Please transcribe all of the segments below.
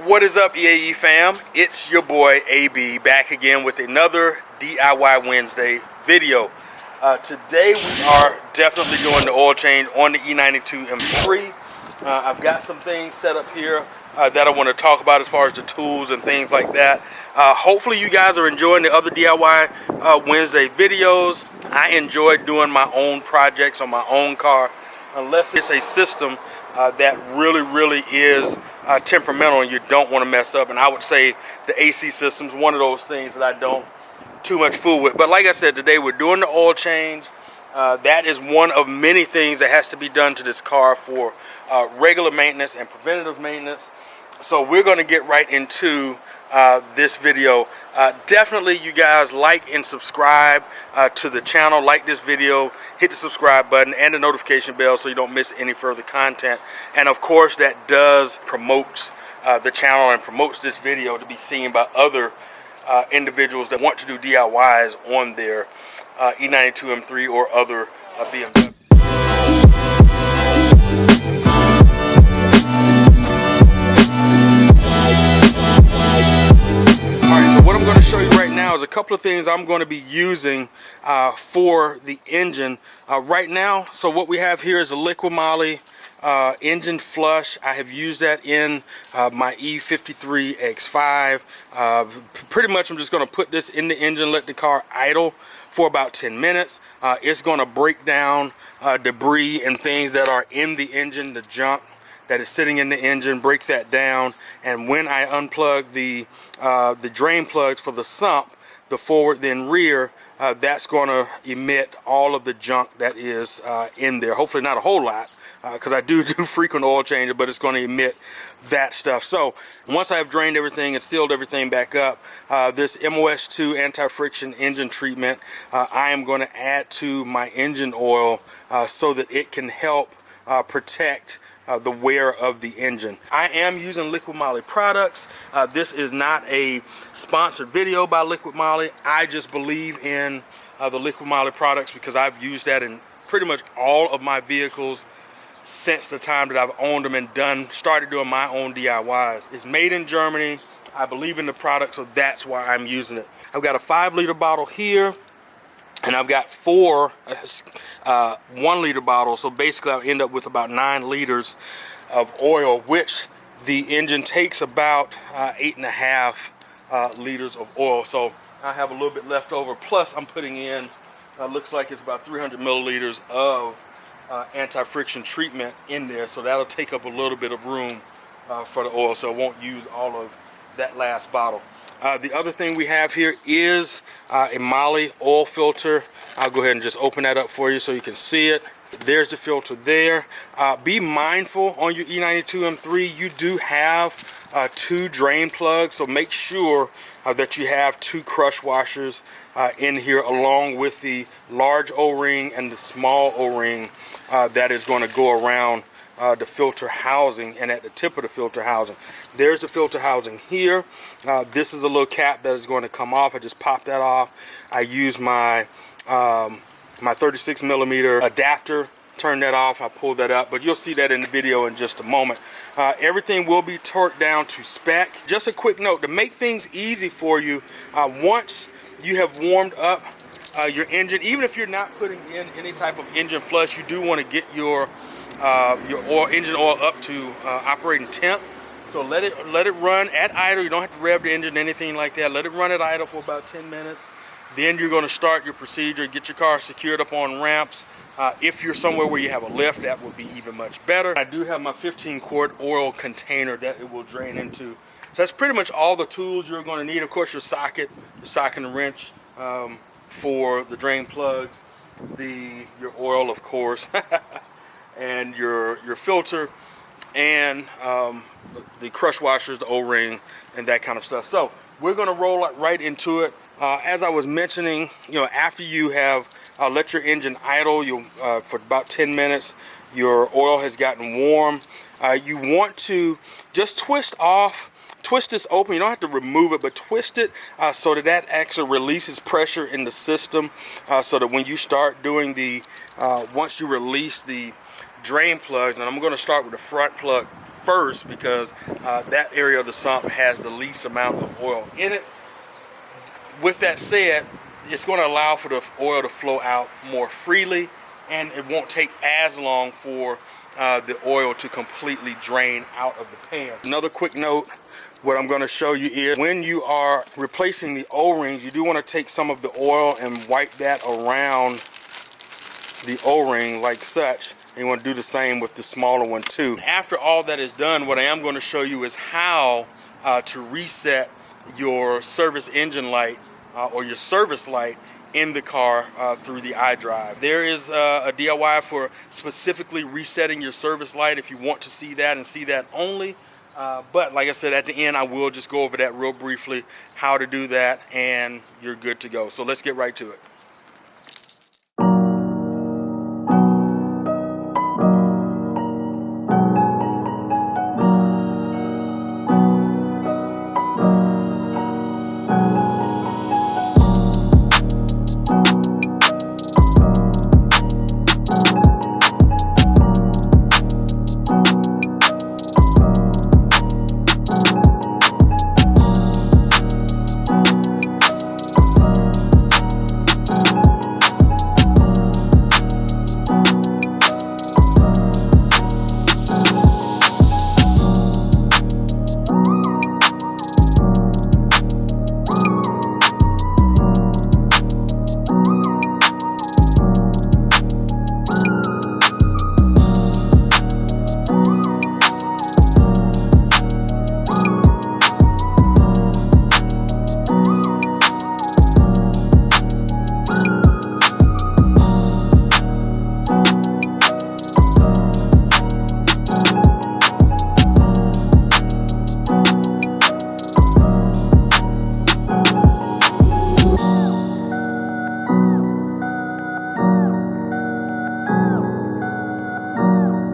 What is up, EAE fam? It's your boy AB back again with another DIY Wednesday video. Today we are definitely doing the oil change on the E92 M3. I've got some things set up here that I want to talk about as far as the tools and things like that. Hopefully you guys are enjoying the other DIY Wednesday videos. I enjoy doing my own projects on my own car, unless it's a system that really is temperamental and you don't want to mess up. And I would say the AC system's one of those things that I don't too much fool with. But like I said, today we're doing the oil change. That is one of many things that has to be done to this car for regular maintenance and preventative maintenance. So we're going to get right into this video. Definitely you guys like and subscribe to the channel, like this video, hit the subscribe button and the notification bell so you don't miss any further content. And of course that does promotes the channel and promotes this video to be seen by other individuals that want to do DIYs on their E92 M3 or other BMW. What I'm going to show you right now is a couple of things I'm going to be using for the engine right now. So what we have here is a LiquiMoly engine flush. I have used that in my E93 X5. Pretty much I'm just going to put this in the engine, let the car idle for about 10 minutes. It's going to break down debris and things that are in the engine, the junk that is sitting in the engine, break that down. And when I unplug the drain plugs for the sump, the forward then rear, that's going to emit all of the junk that is in there. Hopefully not a whole lot, because I do frequent oil changes, but it's going to emit that stuff. So once I've drained everything and sealed everything back up, this MOS2 anti-friction engine treatment, I am going to add to my engine oil so that it can help protect the wear of the engine. I am using LiquiMoly products. This is not a sponsored video by LiquiMoly. I just believe in the LiquiMoly products because I've used that in pretty much all of my vehicles since the time that I've owned them and started doing my own DIYs. It's made in Germany. I believe in the product, so that's why I'm using it. I've got a 5-liter bottle here, and I've got 4 1-liter bottles, so basically I'll end up with about 9 liters of oil, which the engine takes about 8.5 liters of oil. So I have a little bit left over, plus I'm putting in looks like it's about 300 milliliters of anti-friction treatment in there, so that'll take up a little bit of room for the oil, so I won't use all of that last bottle. The other thing we have here is a Mahle oil filter. I'll go ahead and just open that up for you so you can see it. There's the filter there. Be mindful on your E92 M3, you do have 2 drain plugs, so make sure that you have 2 crush washers in here, along with the large O-ring and the small O-ring that is going to go around the filter housing and at the tip of the filter housing. There's the filter housing here. This is a little cap that is going to come off. I just popped that off. I use my my 36 millimeter adapter, turn that off, I pull that up, but you'll see that in the video in just a moment. Everything will be torqued down to spec. Just a quick note, to make things easy for you, once you have warmed up your engine, even if you're not putting in any type of engine flush, you do want to get your engine oil up to operating temp. So let it run at idle. You don't have to rev the engine, anything like that. Let it run at idle for about 10 minutes. Then you're going to start your procedure, get your car secured up on ramps. If you're somewhere where you have a lift, that would be even much better. I do have my 15-quart oil container that it will drain into. So that's pretty much all the tools you're going to need. Of course, your socket and wrench for the drain plugs, your oil, of course, and your filter, and the crush washers, the O-ring, and that kind of stuff. So we're going to roll right into it. As I was mentioning, after you have let your engine idle, for about 10 minutes, your oil has gotten warm. You want to just twist this open. You don't have to remove it, but twist it so that actually releases pressure in the system, so that when you start doing once you release the drain plugs, and I'm going to start with the front plug first because that area of the sump has the least amount of oil in it. With that said, it's going to allow for the oil to flow out more freely, and it won't take as long for the oil to completely drain out of the pan. Another quick note, what I'm going to show you is when you are replacing the O-rings, you do want to take some of the oil and wipe that around the O-ring like such. And you want to do the same with the smaller one too. After all that is done, what I am going to show you is how to reset your service engine light or your service light in the car through the iDrive. There is a DIY for specifically resetting your service light if you want to see that and see that only. But like I said, at the end, I will just go over that real briefly, how to do that, and you're good to go. So let's get right to it.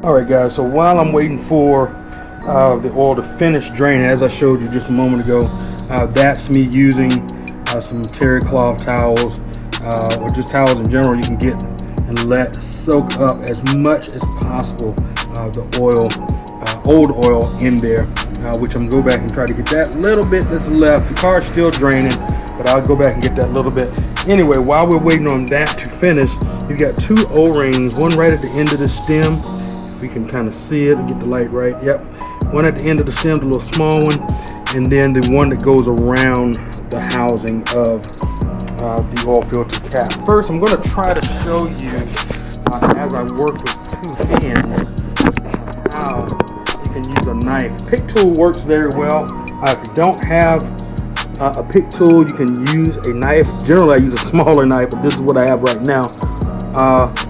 Alright guys, so while I'm waiting for the oil to finish draining, as I showed you just a moment ago, that's me using some terry cloth towels or just towels in general you can get and let soak up as much as possible the oil, old oil in there, which I'm going to go back and try to get that little bit that's left. The car's still draining, but I'll go back and get that little bit. Anyway, while we're waiting on that to finish, you got two O-rings, one right at the end of the stem. We can kind of see it and get the light right. Yep, one at the end of the stem, the little small one, and then the one that goes around the housing of the oil filter cap. First, I'm going to try to show you as I work with two hands how you can use a knife. Pick tool works very well. If you don't have a pick tool, you can use a knife. Generally, I use a smaller knife, but this is what I have right now.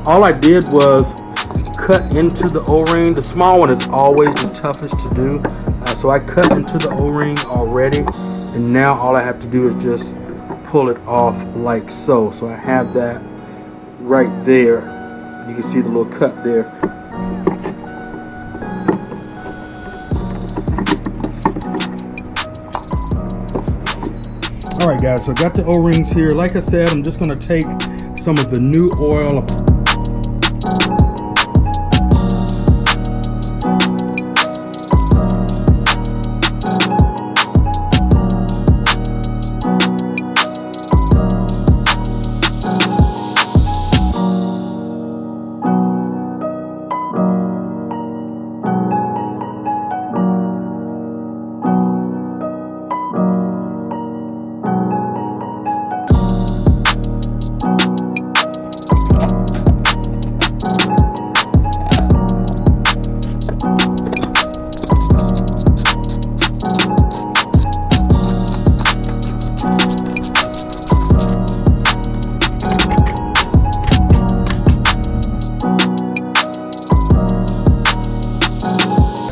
All I did was cut into the O-ring. The small one is always the toughest to do, so I cut into the O-ring already, and now all I have to do is just pull it off like so. So I have that right there. You can see the little cut there. Alright guys, so I got the O-rings here. Like I said, I'm just going to take some of the new oil.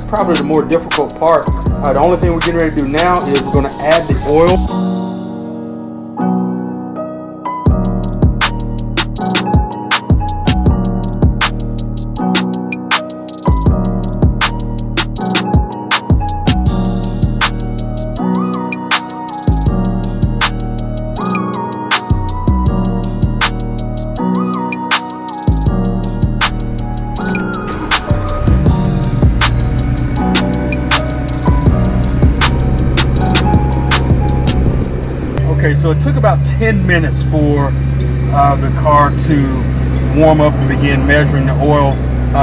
Probably the more difficult part. The only thing we're getting ready to do now is we're going to add the oil. Okay, so it took about 10 minutes for the car to warm up and begin measuring the oil.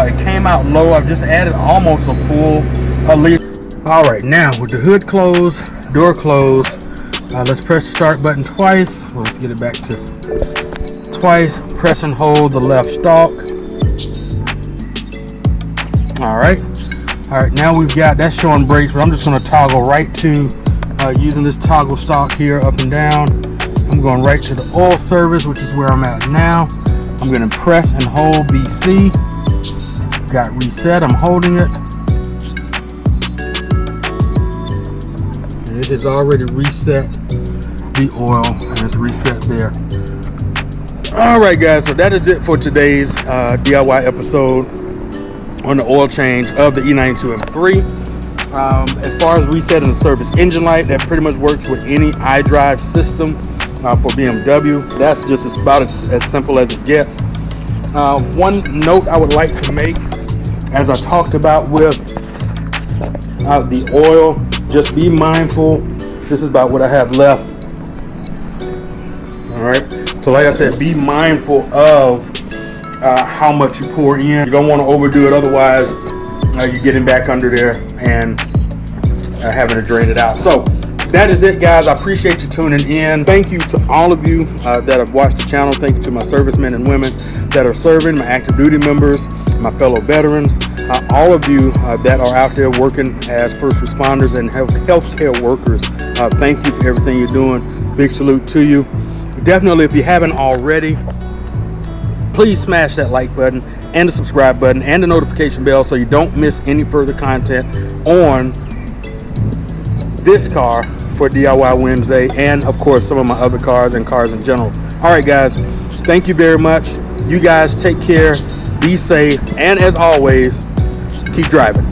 It came out low. I've just added almost a full liter. All right, now with the hood closed, door closed, let's press the start button twice. Well, let's get it back to twice. Press and hold the left stalk. All right, now we've got that showing brakes, but I'm just going to toggle right to using this toggle stalk here up and down. I'm going right to the oil service, which is where I'm at now. I'm going to press and hold BC. Got reset. I'm holding it. And it has already reset the oil, and it's reset there. All right, guys. So that is it for today's DIY episode on the oil change of the E92 M3. As far as resetting the service engine light, that pretty much works with any iDrive system for BMW. That's just about as simple as it gets. One note I would like to make, as I talked about with the oil, just be mindful. This is about what I have left. All right, so like I said, be mindful of how much you pour in. You don't want to overdo it, otherwise you're getting back under there and having to drain it out. So that is it, guys. I appreciate you tuning in. Thank you to all of you that have watched the channel. Thank you to my servicemen and women that are serving, my active duty members, my fellow veterans, all of you that are out there working as first responders and healthcare workers. Thank you for everything you're doing. Big salute to you. Definitely, if you haven't already, please smash that like button and the subscribe button and the notification bell so you don't miss any further content on this car for DIY Wednesday, and of course some of my other cars and cars in general. All right, guys, thank you very much. You guys take care, be safe, and as always, keep driving.